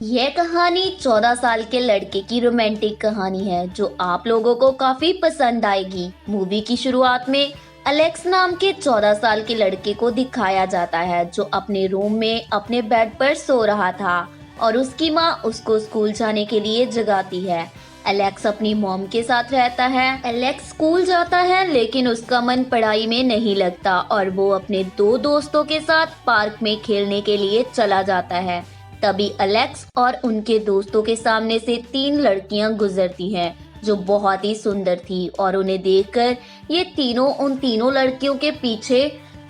यह कहानी 14 साल के लड़के की रोमांटिक कहानी है जो आप लोगों को काफी पसंद आएगी। मूवी की शुरुआत में अलेक्स नाम के 14 साल के लड़के को दिखाया जाता है जो अपने रूम में अपने बेड पर सो रहा था और उसकी माँ उसको स्कूल जाने के लिए जगाती है। एलेक्स अपनी मॉम के साथ रहता है। एलेक्स स्कूल जाता है लेकिन उसका मन पढ़ाई में नहीं लगता और वो अपने दो दोस्तों के साथ पार्क में खेलने के लिए चला जाता है। तभी अलेक्स और उनके दोस्तों के सामने से तीन लड़कियां गुजरती हैं जो बहुत ही सुंदर थी और उन्हें देखकर ये तीनों उन तीनों लड़कियों के पीछे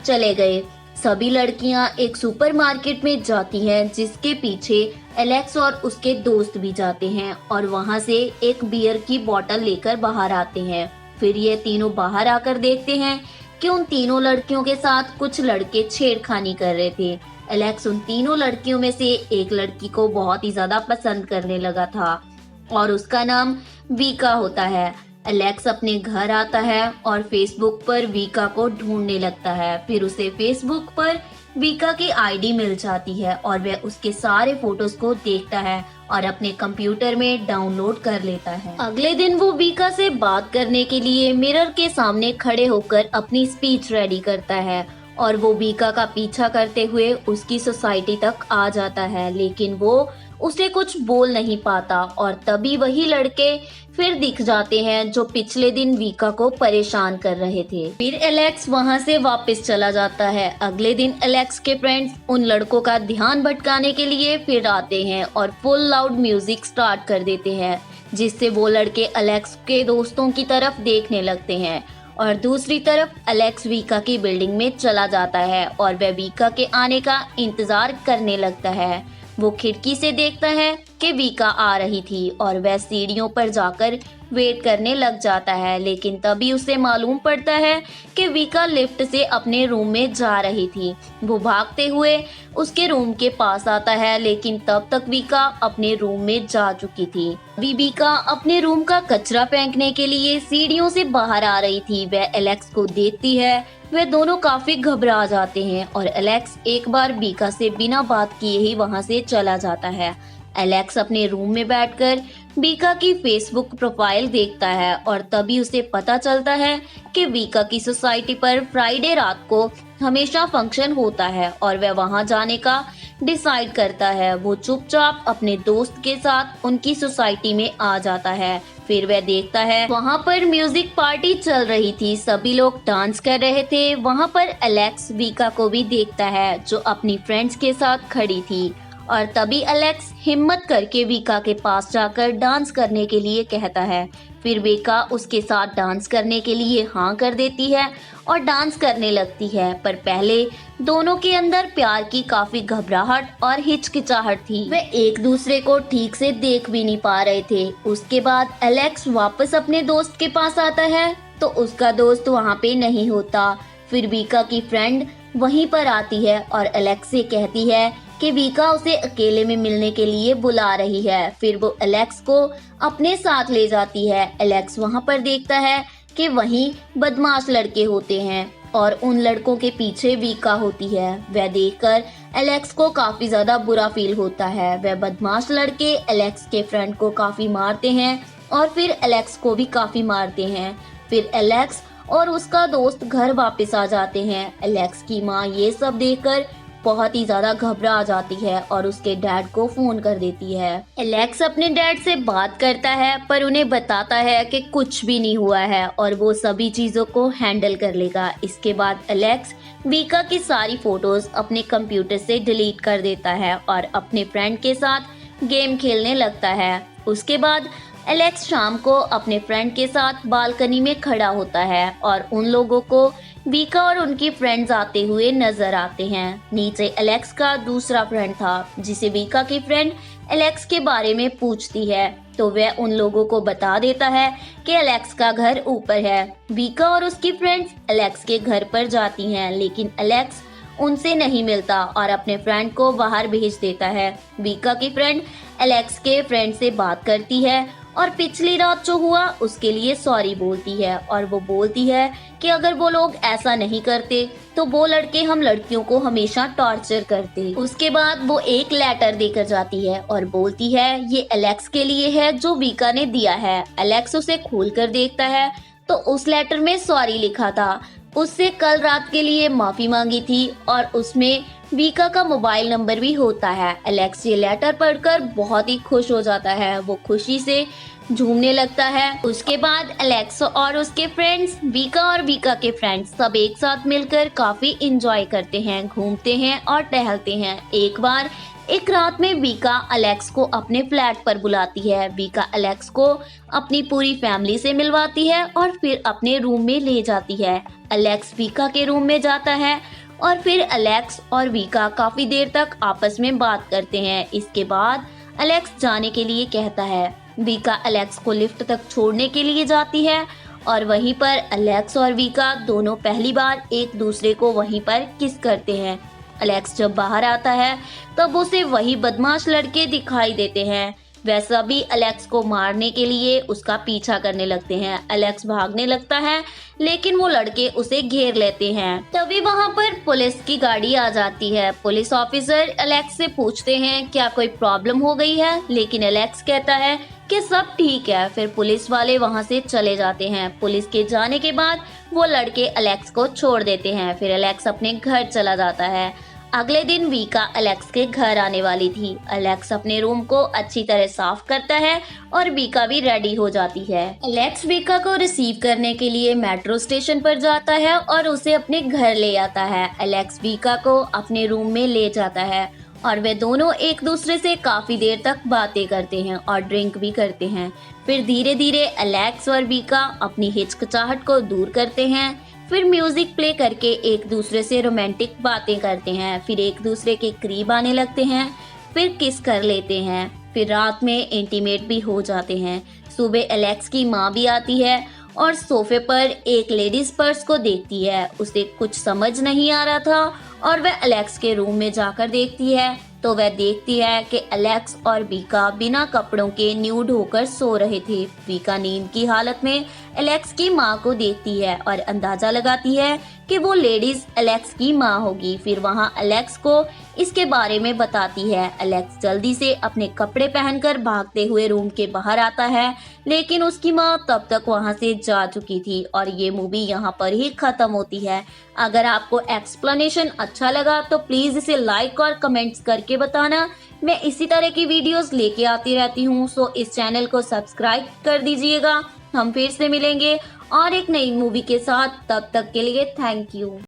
चले गए। सभी लड़कियां एक सुपरमार्केट में जाती हैं जिसके पीछे एलेक्स और उसके दोस्त भी जाते हैं और वहां से एक बियर की बोतल लेकर बाहर आते हैं। फिर ये तीनों बाहर आकर देखते हैं कि उन तीनों लड़कियों के साथ कुछ लड़के छेड़खानी कर रहे थे। एलेक्स उन तीनों लड़कियों में से एक लड़की को बहुत ही ज्यादा पसंद करने लगा था और उसका नाम वीका होता है। एलेक्स अपने घर आता है और फेसबुक पर वीका को ढूंढने लगता है। फिर उसे फेसबुक पर वीका की आईडी मिल जाती है और वह उसके सारे फोटोज को देखता है और अपने कंप्यूटर में डाउनलोड कर लेता है। अगले दिन वो वीका से बात करने के लिए मिरर के सामने खड़े होकर अपनी स्पीच रेडी करता है और वो वीका का पीछा करते हुए उसकी सोसाइटी तक आ जाता है, लेकिन वो उसे कुछ बोल नहीं पाता और तभी वही लड़के फिर दिख जाते हैं जो पिछले दिन वीका को परेशान कर रहे थे। फिर एलेक्स वहां से वापस चला जाता है। अगले दिन एलेक्स के फ्रेंड्स उन लड़कों का ध्यान भटकाने के लिए फिर आते हैं और फुल लाउड म्यूजिक स्टार्ट कर देते हैं जिससे वो लड़के एलेक्स के दोस्तों की तरफ देखने लगते हैं और दूसरी तरफ एलेक्स वीका की बिल्डिंग में चला जाता है और वह वीका के आने का इंतजार करने लगता है। वो खिड़की से देखता है कि वीका आ रही थी और वह सीढ़ियों पर जाकर वेट करने लग जाता है, लेकिन तभी उसे मालूम पड़ता है कि वीका लिफ्ट से अपने रूम में जा रही थी। वो भागते हुए उसके रूम के पास आता है लेकिन तब तक वीका अपने रूम में जा चुकी थी। अभी वीका अपने रूम का कचरा फेंकने के लिए सीढ़ियों से बाहर आ रही थी। वह एलेक्स को देखती है। वे दोनों काफी घबरा जाते हैं और एलेक्स एक बार वीका से बिना बात किए ही वहां से चला जाता है। एलेक्स अपने रूम में बैठकर वीका की फेसबुक प्रोफाइल देखता है और तभी उसे पता चलता है कि वीका की सोसाइटी पर फ्राइडे रात को हमेशा फंक्शन होता है और वह वहां जाने का डिसाइड करता है। वो चुपचाप अपने दोस्त के साथ उनकी सोसाइटी में आ जाता है। फिर वह देखता है वहां पर म्यूजिक पार्टी चल रही थी, सभी लोग डांस कर रहे थे। वहां पर एलेक्स वीका को भी देखता है जो अपनी फ्रेंड्स के साथ खड़ी थी और तभी एलेक्स हिम्मत करके वीका के पास जाकर डांस करने के लिए कहता है। फिर वीका उसके साथ डांस करने के लिए हाँ कर देती है और डांस करने लगती है, पर पहले दोनों के अंदर प्यार की काफी घबराहट और हिचकिचाहट थी। वे एक दूसरे को ठीक से देख भी नहीं पा रहे थे। उसके बाद एलेक्स वापस अपने दोस्त के पास आता है तो उसका दोस्त वहाँ पे नहीं होता। फिर वीका की फ्रेंड वहीं पर आती है और एलेक्स से कहती है कि वीका उसे अकेले में मिलने के लिए बुला रही है। फिर वो एलेक्स को अपने साथ ले जाती है। एलेक्स वहां पर देखता है कि वहीं बदमाश लड़के होते हैं और उन लड़कों के पीछे वीका होती है। वह देखकर एलेक्स को काफी ज्यादा बुरा फील होता है। वह बदमाश लड़के एलेक्स के फ्रेंड को काफी मारते हैं और फिर एलेक्स को भी काफी मारते हैं। फिर एलेक्स और उसका दोस्त घर वापस आ जाते हैं। एलेक्स की माँ ये सब देखकर बहुत ही ज्यादा घबरा जाती है और उसके डैड को फोन कर देती है। एलेक्स अपने डैड से बात करता है पर उन्हें बताता है कि कुछ भी नहीं हुआ है और वो सभी चीजों को हैंडल कर लेगा। इसके बाद एलेक्स वीका की सारी फोटोज अपने कंप्यूटर से डिलीट कर देता है और अपने फ्रेंड के साथ गेम खेलने लगता है। उसके बाद एलेक्स शाम को अपने फ्रेंड के साथ बालकनी में खड़ा होता है और उन लोगों को वीका और उनकी फ्रेंड्स आते हुए नजर आते हैं। नीचे एलेक्स का दूसरा फ्रेंड था जिसे वीका की फ्रेंड एलेक्स के बारे में पूछती है तो वह उन लोगों को बता देता है कि एलेक्स का घर ऊपर है। वीका और उसकी फ्रेंड्स एलेक्स के घर पर जाती हैं लेकिन एलेक्स उनसे नहीं मिलता और अपने फ्रेंड को बाहर भेज देता है। वीका की फ्रेंड एलेक्स के फ्रेंड से बात करती है और पिछली रात जो हुआ उसके लिए सॉरी बोलती है और वो बोलती है कि अगर वो लोग ऐसा नहीं करते तो वो लड़के हम लड़कियों को हमेशा टॉर्चर करते। उसके बाद वो एक लेटर देकर जाती है और बोलती है ये एलेक्स के लिए है जो वीका ने दिया है। एलेक्स उसे खोल कर देखता है तो उस लेटर में सॉरी लिखा था, उससे कल रात के लिए माफी मांगी थी और उसमें वीका का मोबाइल नंबर भी होता है। एलेक्स ये लेटर पढ़कर बहुत ही खुश हो जाता है, वो खुशी से झूमने लगता है। उसके बाद एलेक्स और उसके फ्रेंड्स, वीका और वीका के फ्रेंड्स सब एक साथ मिलकर काफी इंजॉय करते हैं, घूमते हैं और टहलते हैं। एक रात में वीका एलेक्स को अपने फ्लैट पर बुलाती है। वीका एलेक्स को अपनी पूरी फैमिली से मिलवाती है और फिर अपने रूम में ले जाती है। एलेक्स वीका के रूम में जाता है और फिर एलेक्स और वीका काफी देर तक आपस में बात करते हैं। इसके बाद एलेक्स जाने के लिए कहता है। वीका एलेक्स को लिफ्ट तक छोड़ने के लिए जाती है और वहीं पर एलेक्स और वीका दोनों पहली बार एक दूसरे को वहीं पर किस करते हैं। एलेक्स जब बाहर आता है तब उसे वही बदमाश लड़के दिखाई देते हैं। वह सभी एलेक्स को मारने के लिए उसका पीछा करने लगते हैं। एलेक्स भागने लगता है लेकिन वो लड़के उसे घेर लेते हैं। तभी वहां पर पुलिस की गाड़ी आ जाती है। पुलिस ऑफिसर एलेक्स से पूछते हैं क्या कोई प्रॉब्लम हो गई है, लेकिन एलेक्स कहता है कि सब ठीक है। फिर पुलिस वाले वहां से चले जाते हैं। पुलिस के जाने के बाद वो लड़के एलेक्स को छोड़ देते हैं। फिर एलेक्स अपने घर चला जाता है। अगले दिन वीका एलेक्स के घर आने वाली थी। एलेक्स अपने रूम को अच्छी तरह साफ करता है और वीका भी रेडी हो जाती है। एलेक्स वीका को रिसीव करने के लिए मेट्रो स्टेशन पर जाता है और उसे अपने घर ले आता है। एलेक्स वीका को अपने रूम में ले जाता है और वे दोनों एक दूसरे से काफी देर तक बातें करते हैं और ड्रिंक भी करते हैं। फिर धीरे धीरे एलेक्स और वीका अपनी हिचकिचाहट को दूर करते हैं। फिर म्यूजिक प्ले करके एक दूसरे से रोमांटिक बातें करते हैं। फिर एक दूसरे के करीब आने लगते हैं। फिर किस कर लेते हैं। फिर रात में इंटीमेट भी हो जाते हैं। सुबह एलेक्स की माँ भी आती है और सोफे पर एक लेडीज पर्स को देखती है। उसे कुछ समझ नहीं आ रहा था और वह एलेक्स के रूम में जाकर देखती है तो वह देखती है कि एलेक्स और वीका बिना कपड़ों के न्यूड होकर सो रहे थे। वीका नींद की हालत में एलेक्स की माँ को देखती है और अंदाजा लगाती है कि वो लेडीज एलेक्स की माँ होगी। फिर वहाँ एलेक्स को इसके बारे में बताती है। एलेक्स जल्दी से अपने कपड़े पहनकर भागते हुए रूम के बाहर आता है, लेकिन उसकी माँ तब तक वहाँ से जा चुकी थी और ये मूवी यहाँ पर ही खत्म होती है। अगर आपको एक्सप्लेनेशन अच्छा लगा तो प्लीज इसे लाइक और कमेंट्स करके बताना। मैं इसी तरह की वीडियोस लेके आती रहती हूँ, सो इस चैनल को सब्सक्राइब कर दीजिएगा। हम फिर से मिलेंगे और एक नई मूवी के साथ, तब तक के लिए थैंक यू।